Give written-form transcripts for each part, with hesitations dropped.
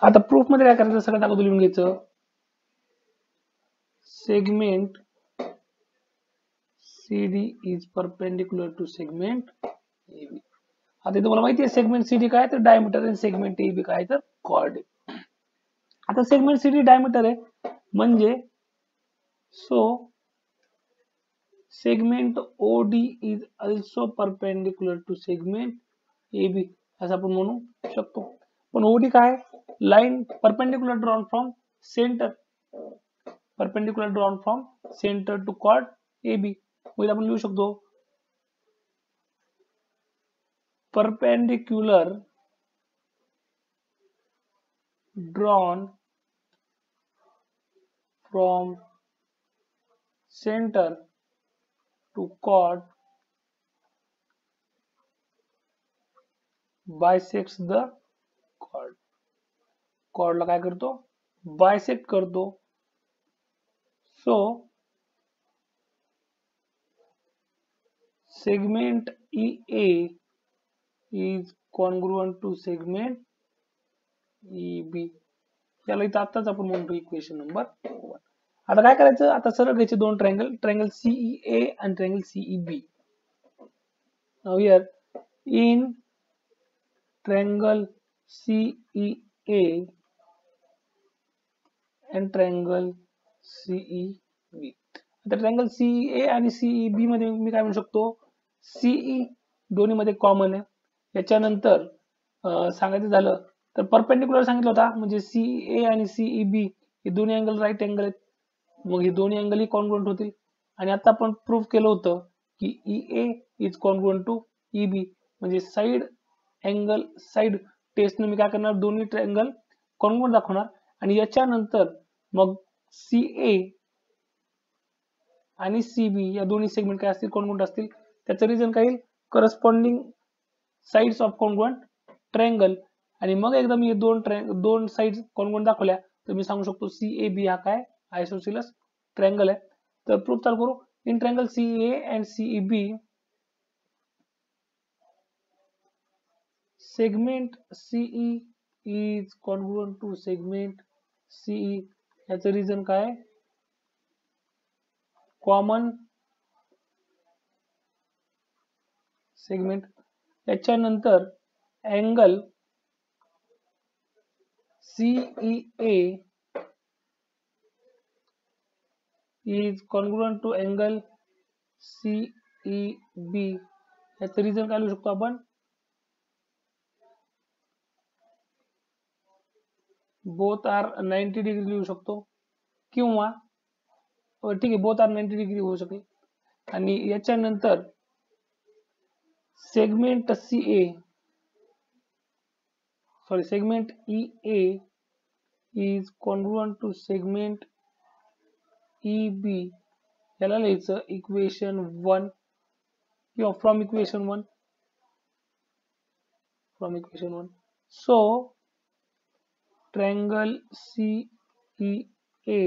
आता प्रूफ मध्ये काय करायचं, सगळ्यात अगोदर लिहून घ्यायचं segment CD is perpendicular to segment AB. आता तुम्हाला माहिती आहे सेगमेंट CD काय तर डायमीटर आणि सेगमेंट AB काय तर कॉर्ड आहे. आता सेगमेंट CD डायमीटर आहे म्हणजे so segment OD is also perpendicular to segment AB असं आपण म्हणू शकतो. पण OD काय, line perpendicular drawn from centre, perpendicular drawn from centre to chord AB. म्हणजे आपण लिहू शकतो perpendicular drawn from centre to chord bisects the chord. कॉर्डला काय करतो, बायसेक्ट करतो. So segment EA is congruent to segment EB. याला इथं आताच आपण म्हणतो इक्वेशन नंबर 1. आता काय करायचं, आता सरळ घ्यायचे दोन ट्रायंगल, ट्रायंगल CEA आणि triangle CEB. Now here in triangle CEA and triangle CEB. आता ट्रायंगल CEA आणि CEB मध्ये मी काय म्हणू शकतो, CE दोन्ही मध्ये कॉमन आहे. याच्यानंतर सांगायचं झालं तर परपेंडिक्युलर सांगितलं होता, म्हणजे CA आणि CEB हे दोन्ही अँगल राईट अँगल आहेत, मग हे दोन्ही अँगल ही कॉन्ग्रुएंट होतील. आणि आता आपण प्रूफ केलं होतं की EA is congruent to EB, म्हणजे साइड अँगल साइड टेस्टने मी काय करणार, दोन्ही ट्रायंगल कॉन्ग्रुएंट दाखवणार. आणि याच्यानंतर मग CA आणि CB या दोन्ही सेगमेंट काय असतील, कॉन्ग्रुएंट असतील. त्याचं रिझन काय येईल, corresponding sides of congruent triangle. आणि मग एकदा मी दोन साइड्स कॉन्ग्रुएंट दाखवल्या तर मी सांगू शकतो CAB हा काय आयसोसेलेस ट्रायंगल आहे. तर प्रूफ चालू करू. In triangle CA and CEB segment CE is congruent to segment CE. याचं रिझन काय, कॉमन सेगमेंट. याच्यानंतर angle CEA is congruent to angle CEB. याचं रिझन काय लिहू शकतो आपण, बोथ आर 90 डिग्री लिहू शकतो, किंवा ठीक आहे बोथ आर 90 डिग्री होऊ शकेल. आणि याच्यानंतर segment segment EA is congruent to segment EB. याला लिहायचं इक्वेशन 1 किंवा from equation 1. So triangle CEA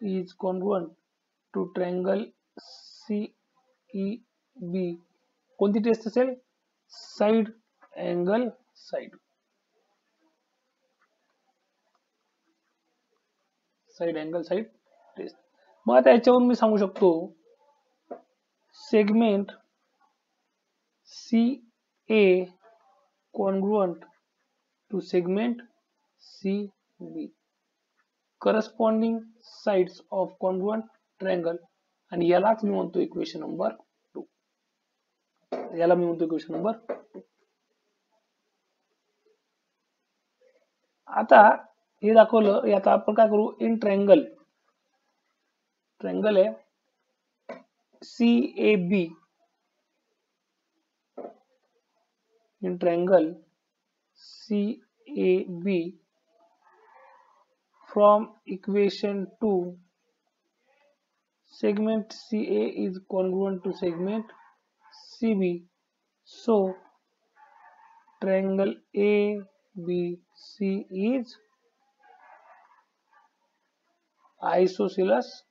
is congruent to triangle CEB. कोणती टेस्ट असेल, साइड अँगल साइड टेस्ट. मग आता याच्यावरून मी सांगू शकतो segment CA congruent to segment CB, corresponding sides of congruent triangle. आणि यालाच मी म्हणतो इक्वेशन नंबर 2. आता हे दाखवलं. आता आपण काय करू, इन ट्रायंगल आहे CAB, in triangle CAB from equation 2 segment CA is congruent to segment CB. So triangle ABC is isosceles